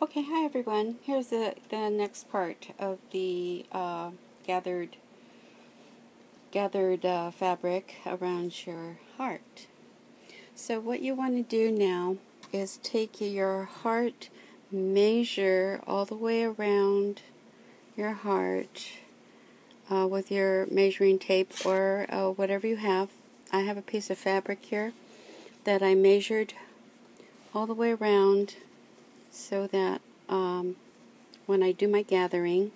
Okay, hi everyone. Here's the next part of the gathered fabric around your heart. So what you want to do now is take your heart, measure all the way around your heart with your measuring tape or whatever you have. I have a piece of fabric here that I measured all the way around so that when I do my gathering,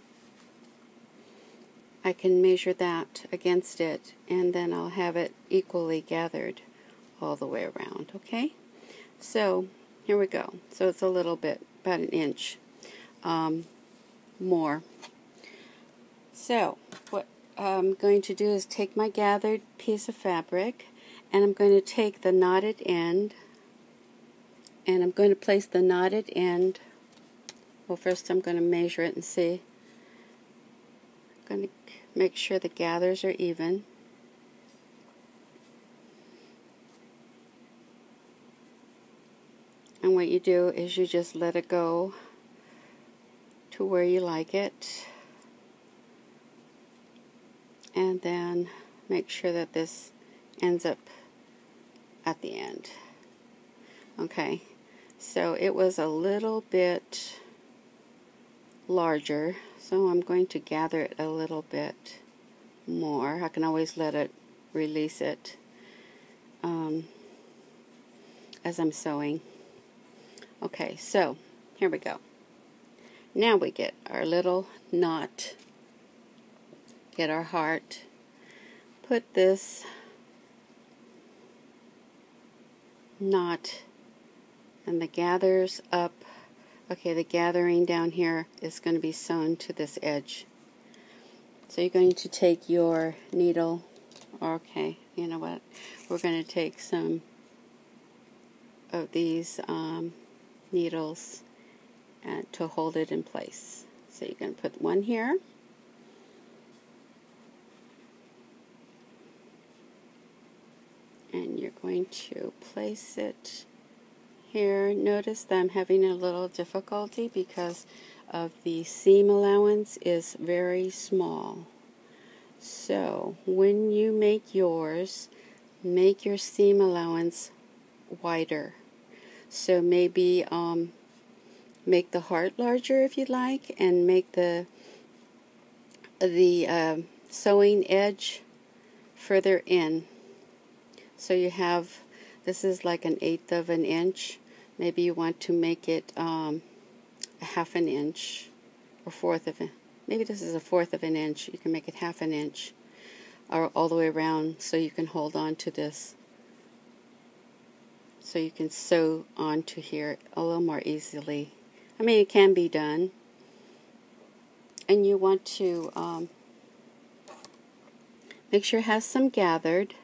I can measure that against it, and then I'll have it equally gathered all the way around, okay? So, here we go. So it's a little bit, about an inch more. So, what I'm going to do is take my gathered piece of fabric, and I'm going to take the knotted end, and I'm going to place the knotted end. Well, first I'm going to measure it and see. I'm going to make sure the gathers are even. And what you do is you just let it go to where you like it. And then make sure that this ends up at the end. Okay, so it was a little bit larger, so I'm going to gather it a little bit more. I can always let it release it as I'm sewing. Okay, so here we go. Now we get our little knot, get our heart, put this knot and the gathers up. Okay, the gathering down here is going to be sewn to this edge. So you're going to take your needle, okay, you know what, we're going to take some of these needles and to hold it in place. So you're going to put one here, and you're going to place it here. Notice that I'm having a little difficulty because of the seam allowance is very small. So when you make yours, make your seam allowance wider. So maybe make the heart larger if you'd like, and make the sewing edge further in. So you have, this is like 1/8 of an inch. Maybe you want to make it a 1/2 inch or 1/4 of an. Maybe this is 1/4 of an inch. You can make it 1/2 inch, or all the way around, so you can hold on to this. So you can sew onto here a little more easily. I mean, it can be done. And you want to make sure it has some gathered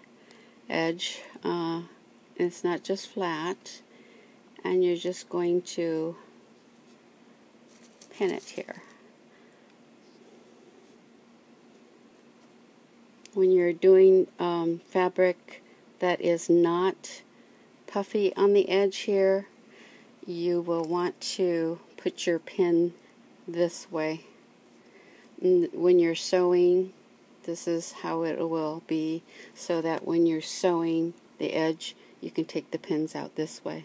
edge. It's not just flat. And you're just going to pin it here. When you're doing fabric that is not puffy on the edge here, you will want to put your pin this way. And when you're sewing, this is how it will be, so that when you're sewing the edge, you can take the pins out this way.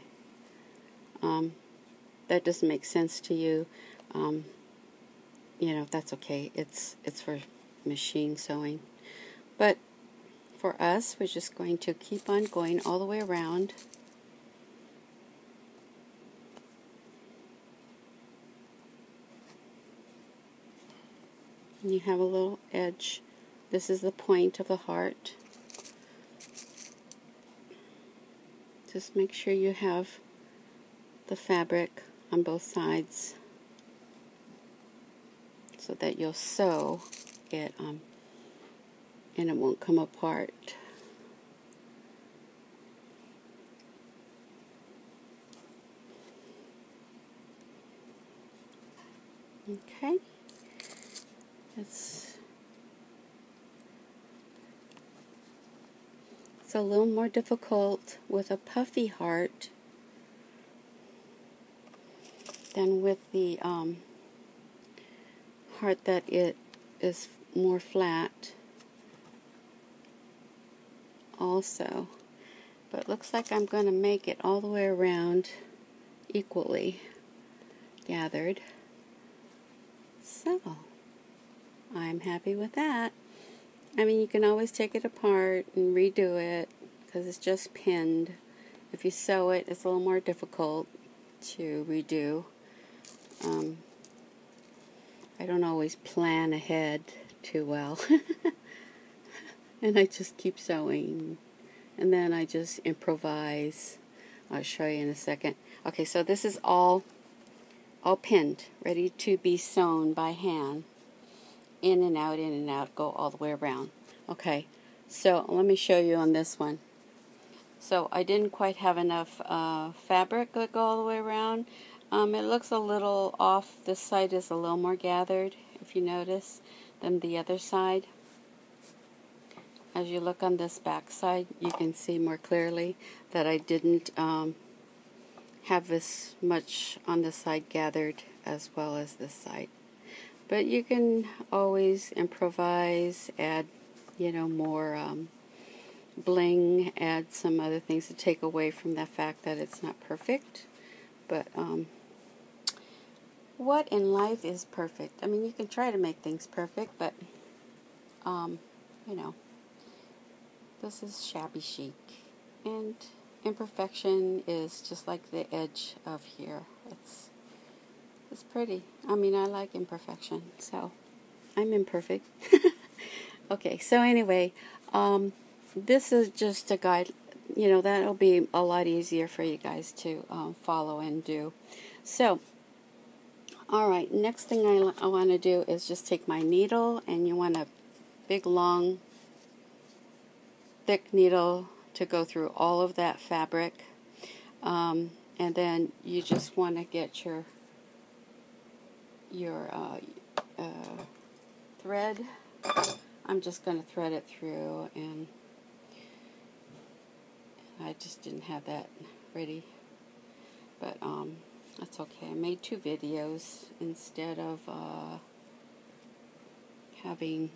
That doesn't make sense to you, you know, that's okay. It's for machine sewing. But for us, we're just going to keep on going all the way around. And you have a little edge. This is the point of the heart. Just make sure you have the fabric on both sides so that you'll sew it and it won't come apart. Okay, it's a little more difficult with a puffy heart Then with the heart that it is more flat also. But it looks like I'm going to make it all the way around equally gathered. So, I'm happy with that. I mean, you can always take it apart and redo it because it's just pinned. If you sew it, it's a little more difficult to redo. I don't always plan ahead too well. And I just keep sewing. And then I just improvise. I'll show you in a second. Okay, so this is all pinned, ready to be sewn by hand. In and out, go all the way around. Okay, so let me show you on this one. So I didn't quite have enough fabric to go all the way around. It looks a little off. This side is a little more gathered, if you notice, than the other side. As you look on this back side, you can see more clearly that I didn't have this much on this side gathered as well as this side. But you can always improvise, add, more bling, add some other things to take away from the fact that it's not perfect. But what in life is perfect? I mean, you can try to make things perfect, but this is shabby chic, and imperfection is just like the edge of here. It's pretty. I mean, I like imperfection, so I'm imperfect. Okay, so anyway, this is just a guide. That'll be a lot easier for you guys to follow and do. So, all right, next thing I want to do is just take my needle, and you want a big, long, thick needle to go through all of that fabric. And then you just want to get your thread. I'm just going to thread it through, and I just didn't have that ready, but that's okay. I made 2 videos instead of having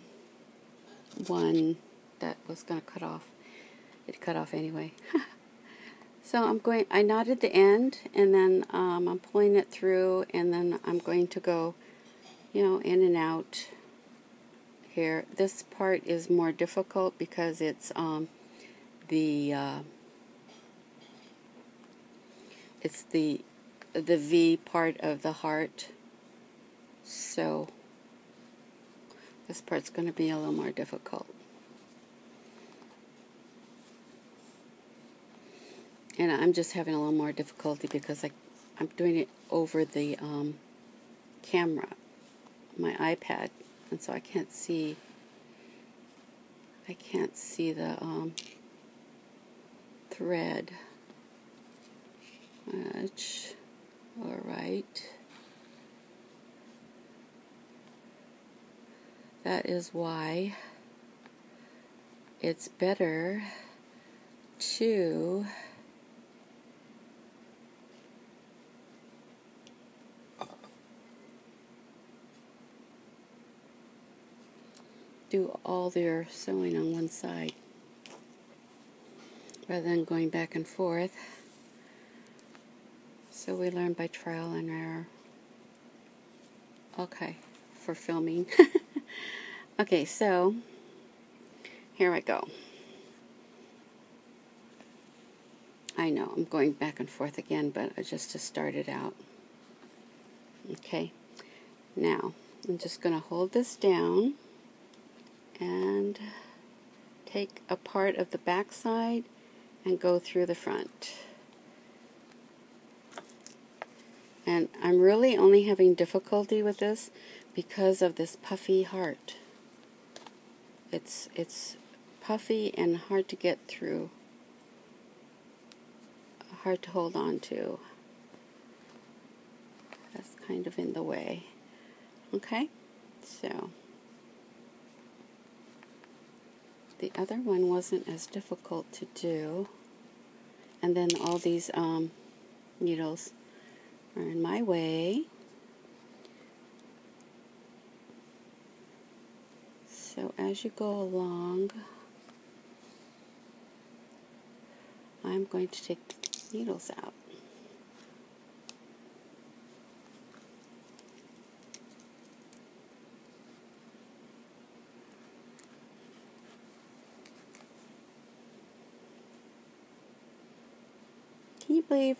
one that was going to cut off. It cut off anyway. So I knotted the end, and then I'm pulling it through, and then I'm going to go, in and out here. This part is more difficult because it's the V part of the heart. So this part's going to be a little more difficult. And I'm just having a little more difficulty because I'm doing it over the camera, my iPad, and so I can't see the thread much. All right. That is why it's better to do all their sewing on one side rather than going back and forth. So we learn by trial and error. Okay, for filming. Okay, so here I go. I know I'm going back and forth again, but just to start it out. Okay, now I'm just going to hold this down and take a part of the back side and go through the front. And I'm really only having difficulty with this because of this puffy heart. It's puffy and hard to get through, hard to hold on to. That's kind of in the way. Okay, so the other one wasn't as difficult to do, and then all these needles are in my way. So as you go along, I'm going to take the needles out. Can you believe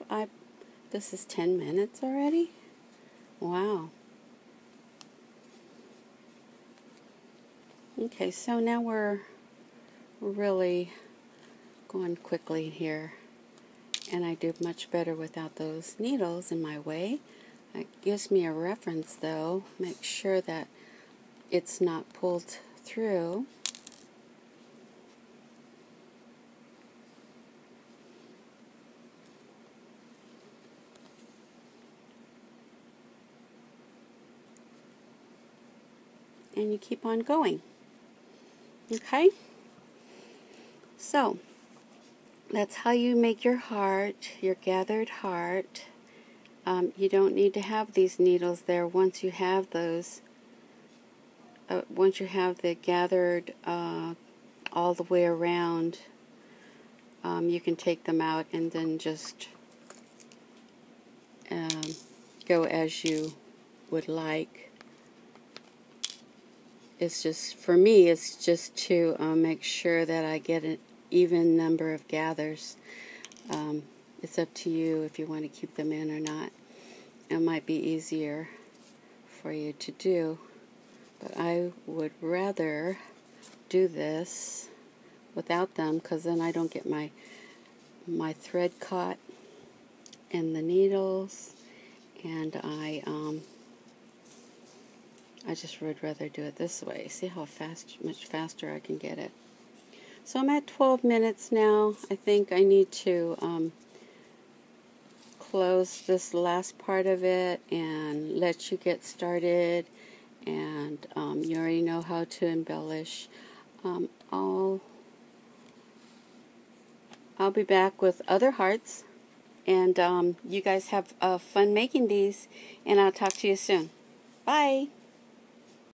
this is 10 minutes already? Wow. Okay, so now we're really going quickly here, and I do much better without those needles in my way. It gives me a reference though. Make sure that it's not pulled through. And you keep on going. Okay? So, that's how you make your heart, your gathered heart. You don't need to have these needles there once you have those. Once you have the gathered all the way around, you can take them out and then just go as you would like. It's just, for me, it's just to make sure that I get an even number of gathers. It's up to you if you want to keep them in or not. It might be easier for you to do, but I would rather do this without them, because then I don't get my thread caught in the needles, and I just would rather do it this way. See how much faster I can get it. So I'm at 12 minutes now. I think I need to close this last part of it and let you get started. And you already know how to embellish. I'll be back with other hearts, and you guys have fun making these, and I'll talk to you soon. Bye.